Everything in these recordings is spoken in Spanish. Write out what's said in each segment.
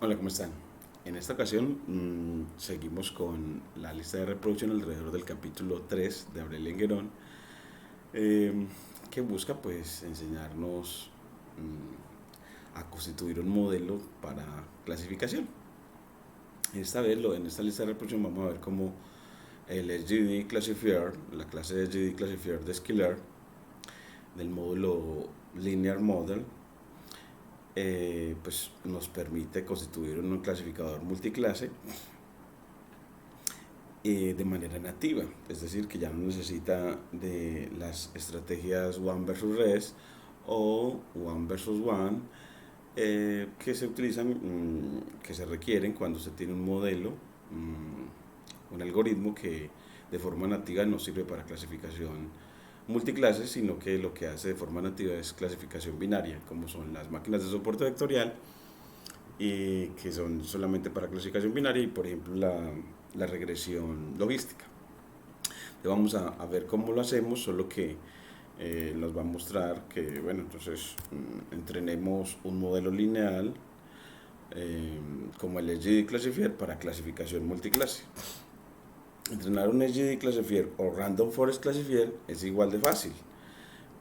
Hola, ¿cómo están? En esta ocasión seguimos con la lista de reproducción alrededor del capítulo 3 de Aurelio Enguerón, eh, que busca pues enseñarnos a constituir un modelo para clasificación. En esta lista de reproducción vamos a ver cómo el SGD Classifier, la clase de SGD Classifier de Scalar del módulo Linear Model, pues nos permite constituir un clasificador multiclase de manera nativa, es decir, que ya no necesita de las estrategias one versus res o one versus one que se utilizan, que se requieren cuando se tiene un modelo, un algoritmo que de forma nativa no sirve para clasificación multiclases, sino que lo que hace de forma nativa es clasificación binaria, como son las máquinas de soporte vectorial y que son solamente para clasificación binaria y por ejemplo la regresión logística. Entonces vamos a ver cómo lo hacemos, solo que nos va a mostrar que, bueno, entonces entrenemos un modelo lineal como el SGD Classifier para clasificación multiclase. Entrenar un SGD Classifier o Random Forest Classifier es igual de fácil,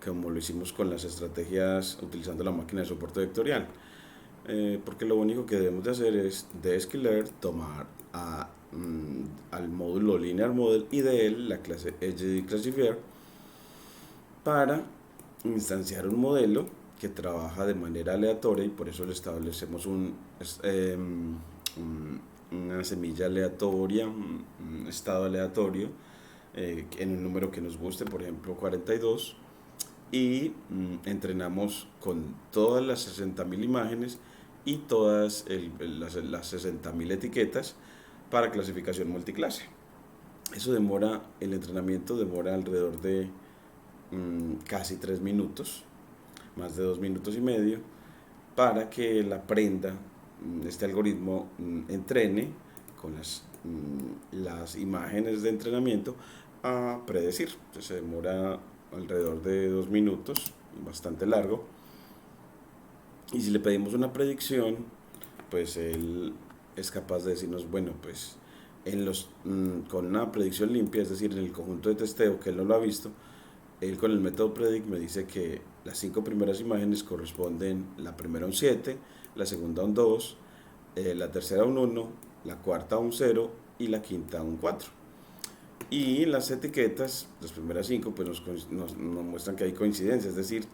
como lo hicimos con las estrategias utilizando la máquina de soporte vectorial. Porque lo único que debemos de hacer es de Scalar tomar al módulo Linear Model y de él la clase SGD Classifier para instanciar un modelo que trabaja de manera aleatoria y por eso le establecemos una semilla aleatoria, un estado aleatorio en un número que nos guste, por ejemplo 42, y entrenamos con todas las 60.000 imágenes y todas las 60.000 etiquetas para clasificación multiclase. Eso demora, el entrenamiento demora alrededor de casi 3 minutos, más de 2 minutos y medio, para que la aprenda, este algoritmo entrene con las imágenes de entrenamiento a predecir. Entonces se demora alrededor de 2 minutos, bastante largo. Y si le pedimos una predicción, pues él es capaz de decirnos, bueno, pues con una predicción limpia, es decir, en el conjunto de testeo que él no lo ha visto, él con el método Predict me dice que las 5 primeras imágenes corresponden, la primera a un 7, la segunda a un 2, la tercera a un 1, la cuarta a un 0 y la quinta a un 4. Y las etiquetas, las primeras 5, pues nos muestran que hay coincidencia, es decir,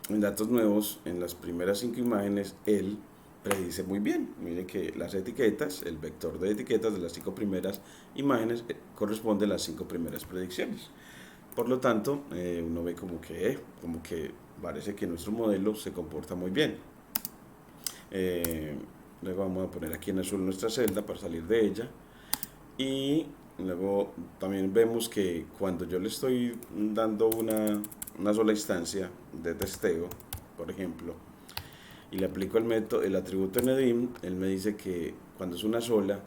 en datos nuevos, en las primeras 5 imágenes, él predice muy bien. Mire que las etiquetas, el vector de etiquetas de las 5 primeras imágenes corresponde a las 5 primeras predicciones. Por lo tanto, uno ve como que parece que nuestro modelo se comporta muy bien. Eh, Luego vamos a poner aquí en azul nuestra celda para salir de ella. Y luego también vemos que cuando yo le estoy dando una sola instancia de testeo, por ejemplo, y le aplico el atributo Nedim, él me dice que cuando es una sola,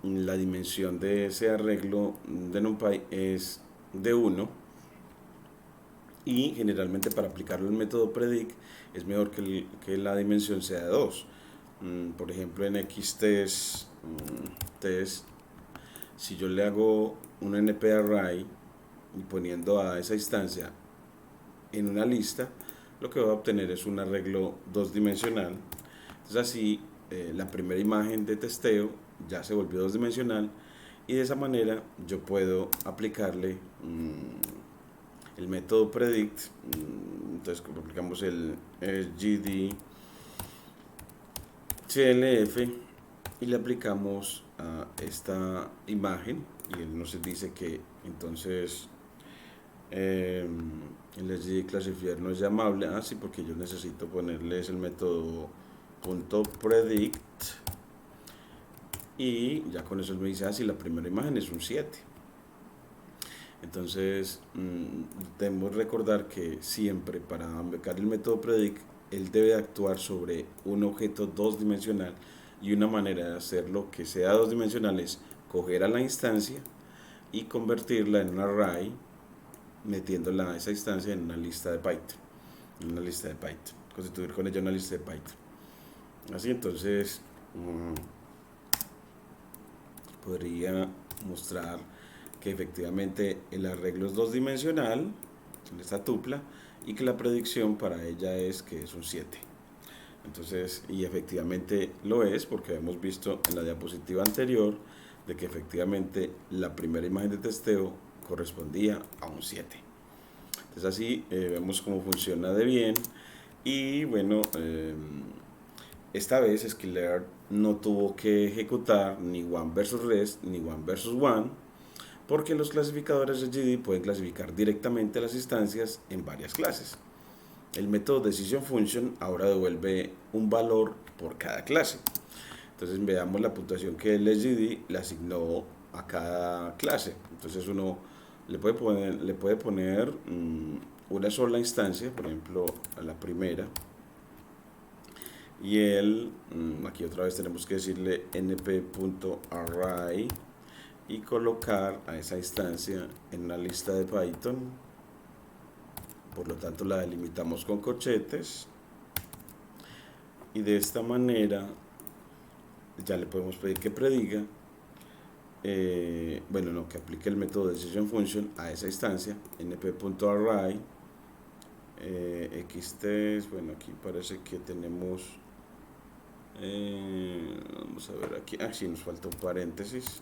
la dimensión de ese arreglo de NumPy es de 1 y generalmente para aplicarlo al método predict es mejor que la dimensión sea de 2. Por ejemplo, en test, si yo le hago un np array y poniendo a esa instancia en una lista, lo que voy a obtener es un arreglo dos dimensional. Entonces así la primera imagen de testeo ya se volvió dos dimensional y de esa manera yo puedo aplicarle el método predict. Entonces aplicamos el GD CLF y le aplicamos a esta imagen y él nos dice que entonces el SGD classifier no es llamable, sí, porque yo necesito ponerles el método .predict y ya con eso él me dice, si la primera imagen es un 7. Entonces debemos recordar que siempre para aplicar el método predict él debe actuar sobre un objeto dos dimensional y una manera de hacerlo que sea dos dimensional es coger a la instancia y convertirla en un array metiéndola a esa instancia en una lista de Python, constituir con ella una lista de Python. Así entonces podría mostrar que efectivamente el arreglo es 2-dimensional en esta tupla y que la predicción para ella es que es un 7. Entonces, y efectivamente lo es, porque hemos visto en la diapositiva anterior de que efectivamente la primera imagen de testeo correspondía a un 7. Entonces así vemos cómo funciona de bien. Y bueno, esta vez Skillert no tuvo que ejecutar ni one versus rest ni one versus one, porque los clasificadores de GD pueden clasificar directamente las instancias en varias clases. El método Decision Function ahora devuelve un valor por cada clase. Entonces veamos la puntuación que el SGD le asignó a cada clase. Entonces uno le puede poner una sola instancia, por ejemplo a la primera, y aquí otra vez tenemos que decirle np.array y colocar a esa instancia en una lista de Python. Por lo tanto la delimitamos con corchetes y de esta manera ya le podemos pedir que prediga, que aplique el método Decision Function a esa instancia, np.array xtest. Bueno, aquí parece que tenemos, vamos a ver aquí, sí nos falta un paréntesis,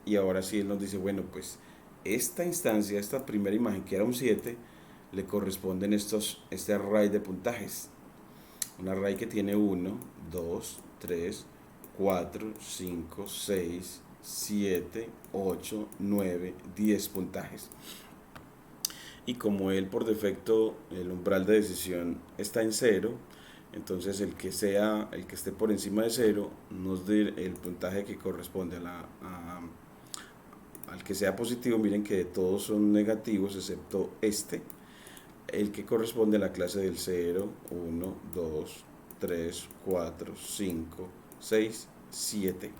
y ahora sí él nos dice, bueno, pues esta instancia, esta primera imagen que era un 7, le corresponden este array de puntajes, un array que tiene 1, 2, 3, 4, 5, 6, 7, 8, 9, 10 puntajes. Y como él por defecto, el umbral de decisión está en 0, entonces el que esté por encima de 0 nos dé el puntaje que corresponde al que sea positivo. Miren que todos son negativos excepto el que corresponde a la clase del 0, 1, 2, 3, 4, 5, 6, 7.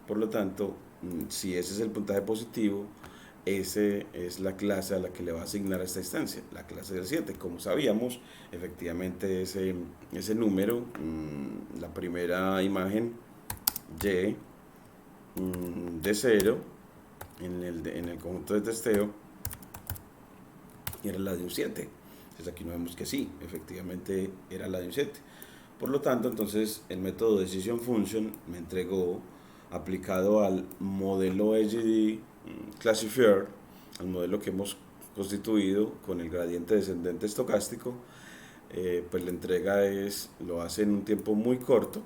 Por lo tanto, si ese es el puntaje positivo, ese es la clase a la que le va a asignar a esta instancia, la clase del 7. Como sabíamos, efectivamente ese número, la primera imagen Y de 0 en el conjunto de testeo era la de un 7. Entonces aquí no vemos que sí, efectivamente era la de un 7. Por lo tanto, entonces el método Decision Function me entregó, aplicado al modelo SGD Classifier, al modelo que hemos constituido con el gradiente descendente estocástico, pues la entrega lo hace en un tiempo muy corto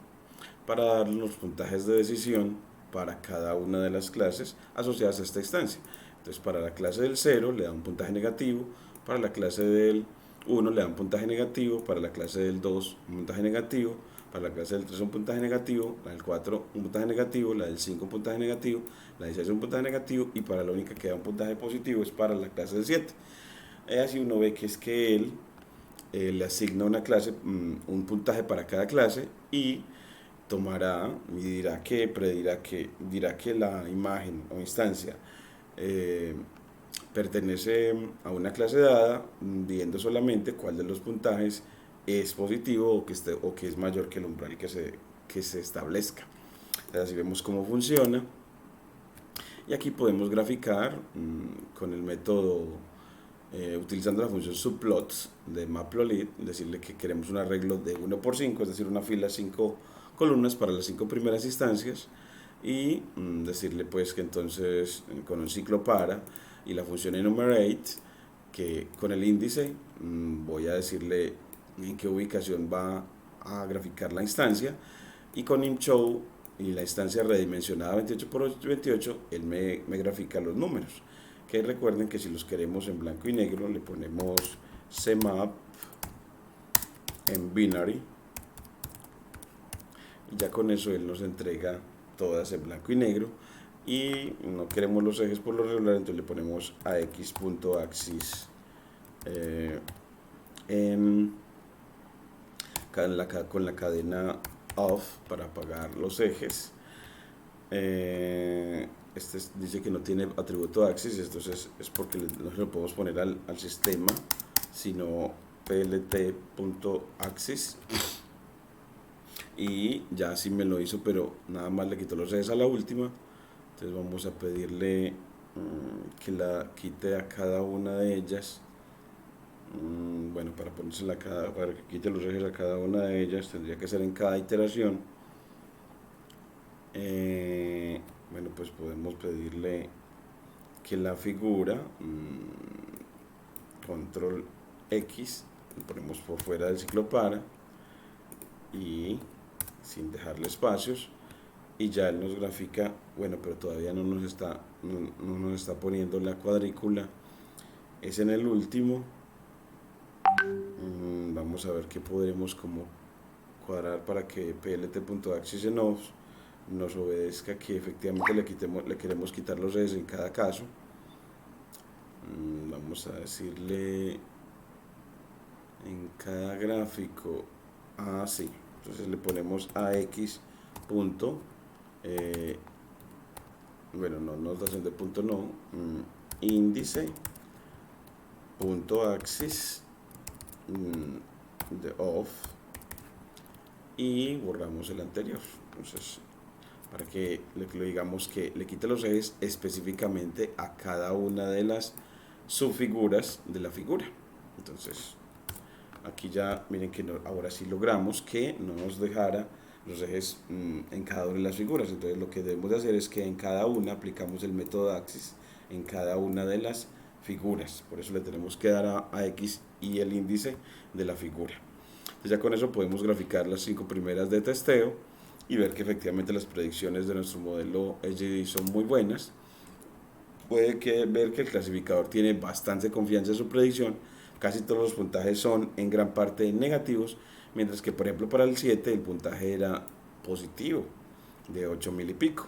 para dar los puntajes de decisión para cada una de las clases asociadas a esta instancia. Entonces para la clase del 0 le da un puntaje negativo, para la clase del 1 le da un puntaje negativo, para la clase del 2 un puntaje negativo, para la clase del 3 un puntaje negativo, la del 4 un puntaje negativo, la del 5 un puntaje negativo, la del 6 un puntaje negativo, y para la única que da un puntaje positivo es para la clase del 7. Así uno ve que es que él le asigna una clase, un puntaje para cada clase, y tomará y dirá que la imagen o instancia pertenece a una clase dada, viendo solamente cuál de los puntajes es positivo o que es mayor que el umbral que se establezca. Entonces, así vemos cómo funciona. Y aquí podemos graficar con el método, utilizando la función subplots de Matplotlib, decirle que queremos un arreglo de 1 por 5, es decir, una fila 5 columnas para las 5 primeras instancias, y decirle pues que entonces con un ciclo para y la función enumerate, que con el índice voy a decirle en qué ubicación va a graficar la instancia, y con imshow y la instancia redimensionada 28 por 28 él me grafica los números, que recuerden que si los queremos en blanco y negro le ponemos cmap en binary, y ya con eso él nos entrega todas en blanco y negro. Y no queremos los ejes por lo regular, entonces le ponemos ax.axis con la cadena off para apagar los ejes. Dice que no tiene atributo axis, entonces es porque no se lo podemos poner al sistema, sino plt.axis. y ya sí me lo hizo, pero nada más le quitó los ejes a la última. Entonces vamos a pedirle que la quite a cada una de ellas. Bueno, para que quite los ejes a cada una de ellas tendría que ser en cada iteración. Bueno, pues podemos pedirle que la figura control X, lo ponemos por fuera del ciclo para y sin dejarle espacios, y ya él nos grafica. Bueno, pero todavía no nos está poniendo la cuadrícula, es en el último. Vamos a ver qué podremos como cuadrar para que plt.axis en off nos obedezca que efectivamente le queremos quitar los ejes en cada caso. Vamos a decirle en cada gráfico, sí, entonces le ponemos ax punto, bueno, no, notación de punto no, índice punto axis de off, y borramos el anterior. Entonces, para que le digamos que le quite los ejes específicamente a cada una de las subfiguras de la figura. Entonces aquí ya miren que ahora sí logramos que no nos dejara los ejes en cada una de las figuras. Entonces lo que debemos de hacer es que en cada una aplicamos el método axis en cada una de las figuras. Por eso le tenemos que dar a X y el índice de la figura. Entonces ya con eso podemos graficar las 5 primeras de testeo y ver que efectivamente las predicciones de nuestro modelo SGD son muy buenas. Puede ver que el clasificador tiene bastante confianza en su predicción. Casi todos los puntajes son en gran parte negativos, mientras que por ejemplo para el 7 el puntaje era positivo, de 8000 y pico.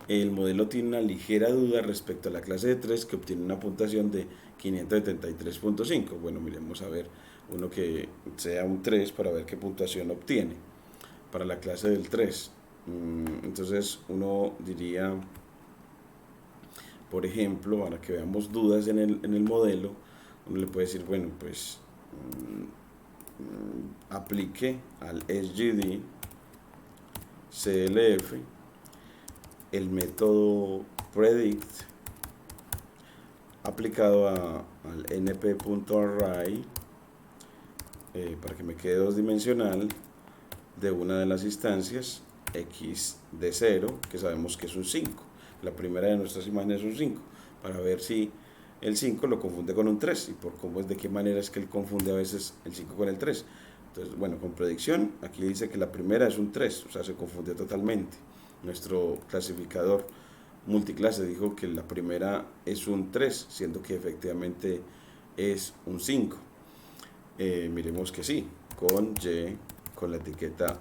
El modelo tiene una ligera duda respecto a la clase de 3, que obtiene una puntuación de 573.5. Bueno, miremos a ver uno que sea un 3 para ver qué puntuación obtiene para la clase del 3. Entonces uno diría, por ejemplo, para que veamos dudas en el modelo, uno le puede decir, bueno, pues aplique al SGD CLF el método predict aplicado al np.array para que me quede dos dimensional de una de las instancias x de 0, que sabemos que es un 5. La primera de nuestras imágenes es un 5, para ver si el 5 lo confunde con un 3 y por cómo es, de qué manera es que él confunde a veces el 5 con el 3. Entonces, bueno, con predicción, aquí dice que la primera es un 3, o sea, se confundió totalmente. Nuestro clasificador multiclase dijo que la primera es un 3, siendo que efectivamente es un 5. Miremos que sí, con Y, con la etiqueta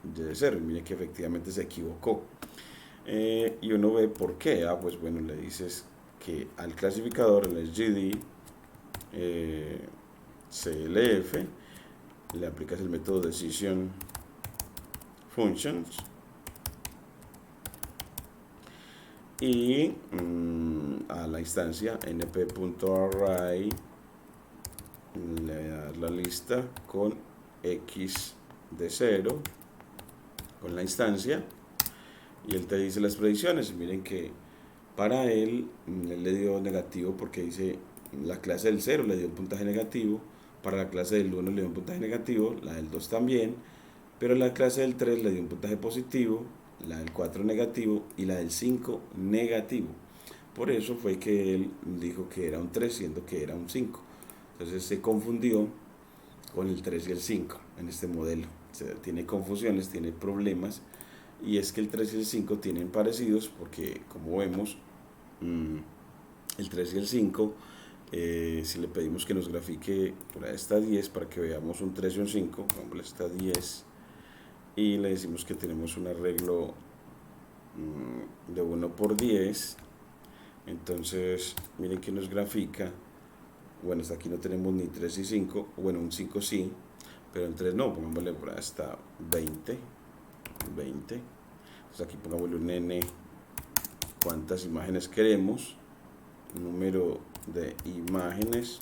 Y de 0, y mire que efectivamente se equivocó. Y uno ve por qué. Pues bueno, le dices que al clasificador, el SGD CLF, le aplicas el método decision functions y a la instancia np.array le das la lista con x de 0 con la instancia y él te dice las predicciones. Y miren que para él le dio negativo porque dice la clase del 0 le dio un puntaje negativo, para la clase del 1 le dio un puntaje negativo, la del 2 también, pero la clase del 3 le dio un puntaje positivo, la del 4 negativo y la del 5 negativo. Por eso fue que él dijo que era un 3 siendo que era un 5. Entonces se confundió con el 3 y el 5 en este modelo. Tiene confusiones, tiene problemas, y es que el 3 y el 5 tienen parecidos porque, como vemos, el 3 y el 5, si le pedimos que nos grafique por esta 10 para que veamos un 3 y un 5, vamos a esta 10 y le decimos que tenemos un arreglo de 1 por 10. Entonces miren que nos grafica, bueno, hasta aquí no tenemos ni 3 y 5, bueno, un 5 sí, pero en 3 no, pongámosle por hasta 20. Entonces aquí pongámosle un n, cuántas imágenes queremos, número de imágenes,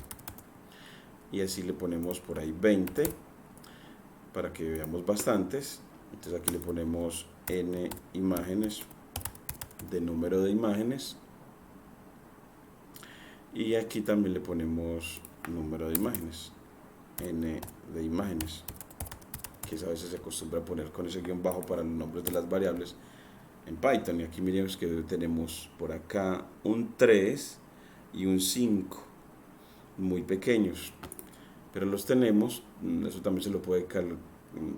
y así le ponemos por ahí 20. para que veamos bastantes. Entonces aquí le ponemos n imágenes de número de imágenes, y aquí también le ponemos número de imágenes, n de imágenes, que a veces se acostumbra a poner con ese guión bajo para los nombres de las variables en Python. Y aquí miremos que tenemos por acá un 3 y un 5, muy pequeños, pero los tenemos. Eso también se lo puede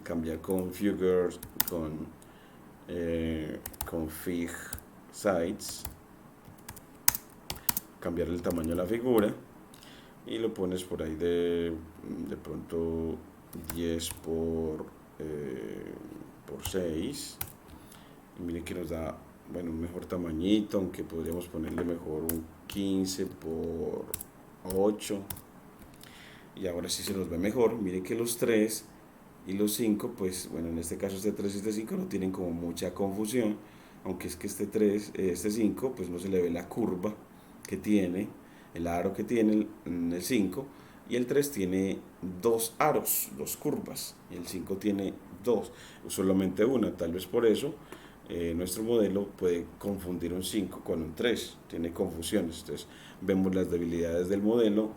cambiar con figures, con config size, cambiar el tamaño de la figura, y lo pones por ahí de pronto 10 por 6, y miren que nos da, bueno, un mejor tamañito, aunque podríamos ponerle mejor un 15 por 8, y ahora sí se nos ve mejor. Miren que los 3 y los 5, pues bueno, en este caso este 3 y este 5 no tienen como mucha confusión, aunque es que este 5 pues no se le ve la curva que tiene, el aro que tiene el 5, y el 3 tiene dos aros, dos curvas, y el 5 tiene dos, solamente una. Tal vez por eso nuestro modelo puede confundir un 5 con un 3, tiene confusiones. Entonces vemos las debilidades del modelo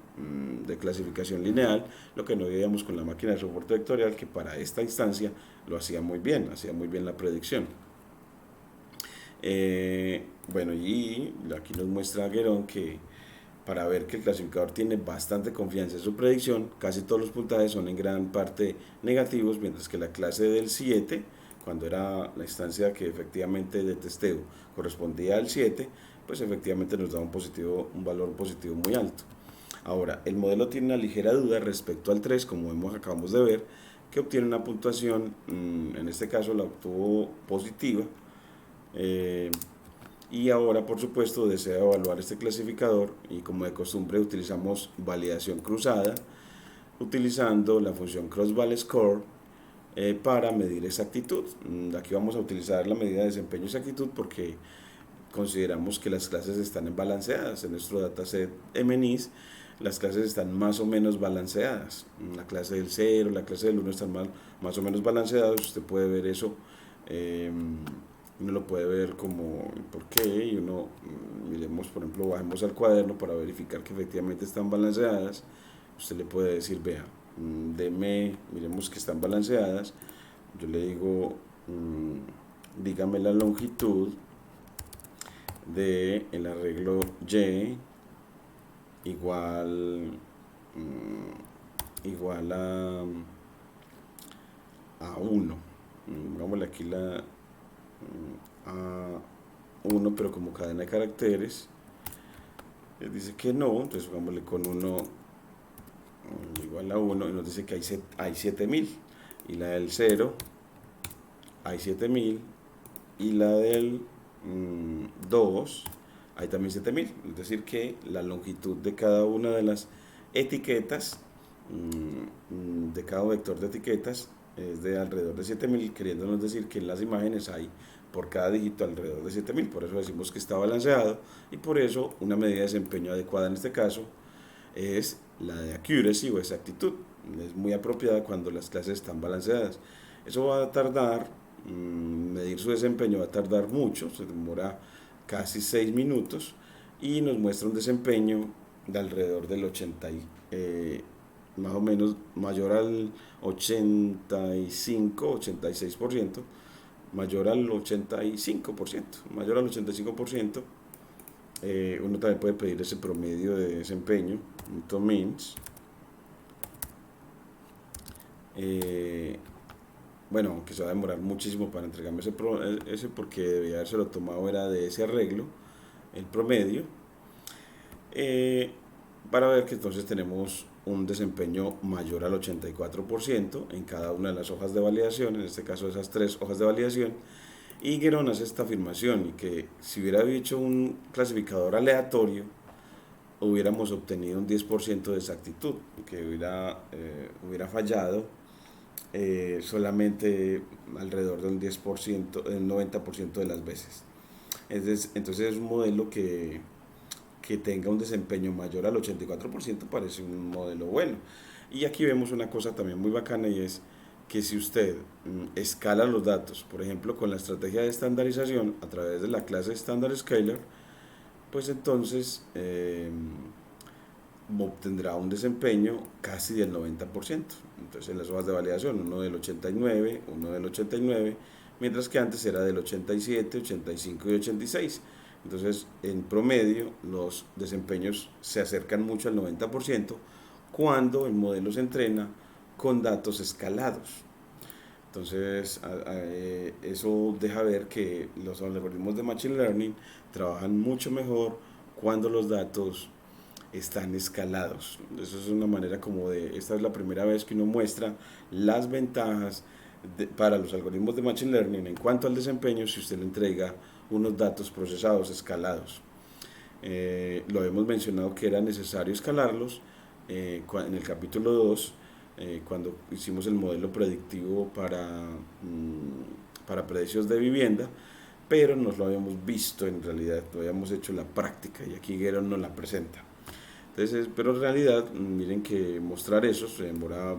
de clasificación lineal, lo que no veíamos con la máquina de soporte vectorial, que para esta instancia lo hacía muy bien la predicción. Bueno, y aquí nos muestra Guerón que para ver que el clasificador tiene bastante confianza en su predicción, casi todos los puntajes son en gran parte negativos, mientras que la clase del 7, cuando era la instancia que efectivamente de testeo correspondía al 7, pues efectivamente nos da un valor positivo muy alto. Ahora, el modelo tiene una ligera duda respecto al 3, como acabamos de ver, que obtiene una puntuación, en este caso la obtuvo positiva, y ahora por supuesto desea evaluar este clasificador, y como de costumbre utilizamos validación cruzada utilizando la función cross-val-score para medir exactitud. Aquí vamos a utilizar la medida de desempeño y exactitud porque consideramos que las clases están balanceadas. En nuestro dataset MNIS las clases están más o menos balanceadas. La clase del 0, la clase del 1 están más o menos balanceadas. Usted puede ver eso, uno lo puede ver como por qué, y uno, miremos, por ejemplo, bajemos al cuaderno para verificar que efectivamente están balanceadas. Usted le puede decir, vea, miremos que están balanceadas. Yo le digo, dígame la longitud de el arreglo Y igual a 1. Pongámosle aquí a 1, pero como cadena de caracteres. Él dice que no, entonces pongámosle con 1 igual a 1, y nos dice que hay 7000, y la del 0 hay 7000, y la del 2 hay también 7000. Es decir que la longitud de cada una de las etiquetas, de cada vector de etiquetas, es de alrededor de 7000, queriéndonos decir que en las imágenes hay por cada dígito alrededor de 7000. Por eso decimos que está balanceado, y por eso una medida de desempeño adecuada en este caso es la de accuracy o exactitud. Es muy apropiada cuando las clases están balanceadas. Eso va a tardar, medir su desempeño va a tardar mucho, se demora casi 6 minutos, y nos muestra un desempeño de alrededor del 80, más o menos mayor al 85-86%, mayor al 85%, mayor al 85%. Uno también puede pedir ese promedio de desempeño, .means. Bueno, aunque se va a demorar muchísimo para entregarme ese porque debía habérselo tomado era de ese arreglo, el promedio, para ver que entonces tenemos un desempeño mayor al 84% en cada una de las hojas de validación, en este caso esas 3 hojas de validación. Y Guerón hace esta afirmación, y que si hubiera dicho un clasificador aleatorio, hubiéramos obtenido un 10% de exactitud, que hubiera fallado solamente alrededor del 10%, el 90% de las veces. Entonces es un modelo que tenga un desempeño mayor al 84% parece un modelo bueno. Y aquí vemos una cosa también muy bacana, y es que si usted escala los datos, por ejemplo, con la estrategia de estandarización a través de la clase Standard Scaler, pues entonces obtendrá un desempeño casi del 90%. Entonces en las hojas de validación, uno del 89, uno del 89, mientras que antes era del 87, 85 y 86. Entonces en promedio los desempeños se acercan mucho al 90% cuando el modelo se entrena con datos escalados. Entonces, eso deja ver que los algoritmos de Machine Learning trabajan mucho mejor cuando los datos están escalados. Eso es una manera como de, esta es la primera vez que uno muestra las ventajas para los algoritmos de Machine Learning en cuanto al desempeño si usted le entrega unos datos procesados escalados. Lo hemos mencionado que era necesario escalarlos en el capítulo 2, cuando hicimos el modelo predictivo para precios de vivienda, pero nos lo habíamos visto en realidad, lo habíamos hecho la práctica y aquí Guerón nos la presenta. Entonces, pero en realidad, miren que mostrar eso se demora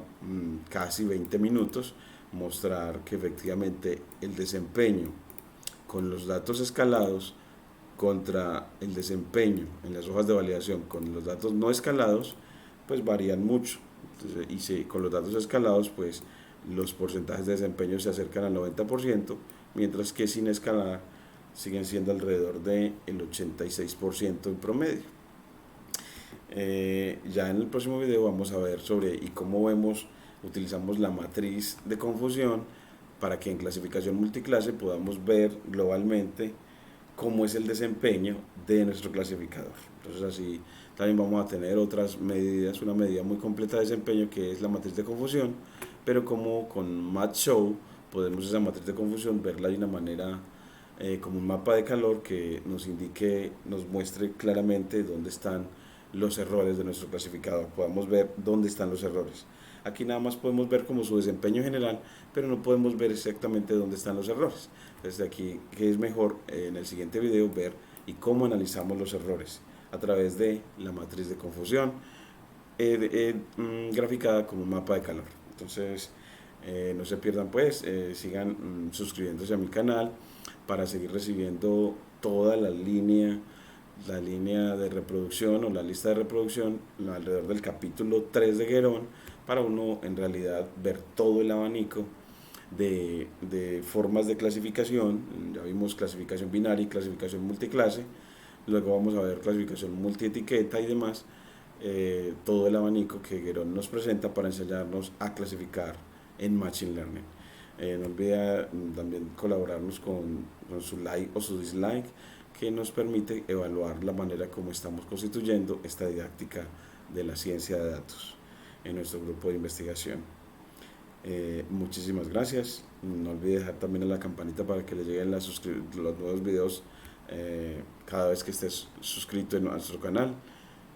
casi 20 minutos, mostrar que efectivamente el desempeño con los datos escalados contra el desempeño en las hojas de validación con los datos no escalados, pues varían mucho. Entonces, y si con los datos escalados, pues los porcentajes de desempeño se acercan al 90%, mientras que sin escalar siguen siendo alrededor del 86% en promedio. Ya en el próximo video vamos a ver sobre y cómo utilizamos la matriz de confusión para que en clasificación multiclase podamos ver globalmente cómo es el desempeño de nuestro clasificador. Entonces así también vamos a tener otras medidas, una medida muy completa de desempeño que es la matriz de confusión, pero como con MathShow podemos esa matriz de confusión verla de una manera como un mapa de calor que nos indique, nos muestre claramente dónde están los errores de nuestro clasificador, podamos ver dónde están los errores. Aquí nada más podemos ver como su desempeño general, pero no podemos ver exactamente dónde están los errores. Desde aquí, que es mejor en el siguiente video ver y cómo analizamos los errores a través de la matriz de confusión graficada como un mapa de calor. Entonces, no se pierdan pues, sigan suscribiéndose a mi canal para seguir recibiendo toda la línea de reproducción o la lista de reproducción alrededor del capítulo 3 de Guerón, para uno en realidad ver todo el abanico de formas de clasificación. Ya vimos clasificación binaria y clasificación multiclase, luego vamos a ver clasificación multietiqueta y demás, todo el abanico que Guerón nos presenta para enseñarnos a clasificar en Machine Learning. No olvide también colaborarnos con su like o su dislike, que nos permite evaluar la manera como estamos constituyendo esta didáctica de la ciencia de datos en nuestro grupo de investigación. Muchísimas gracias. No olvide dejar también la campanita para que le lleguen los nuevos videos cada vez que estés suscrito en nuestro canal,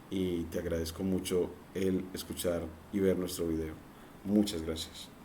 y te agradezco mucho el escuchar y ver nuestro video. Muchas gracias.